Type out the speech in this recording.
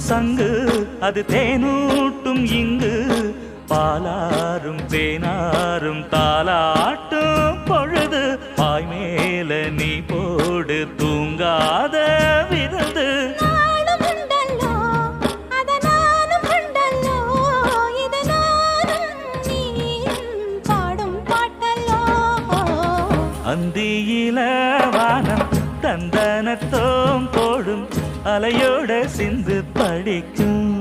சங்கு அது தேனூட்டும் இங்கு பாலாரும் தேனாரும் தாலாட்டும் பொழுது பாய் மேல நீ போடு தூங்காத விருந்து அந்தியில வானம் தந்தனத்தோம் போடும் அலையோட சிந்து படிக்கும்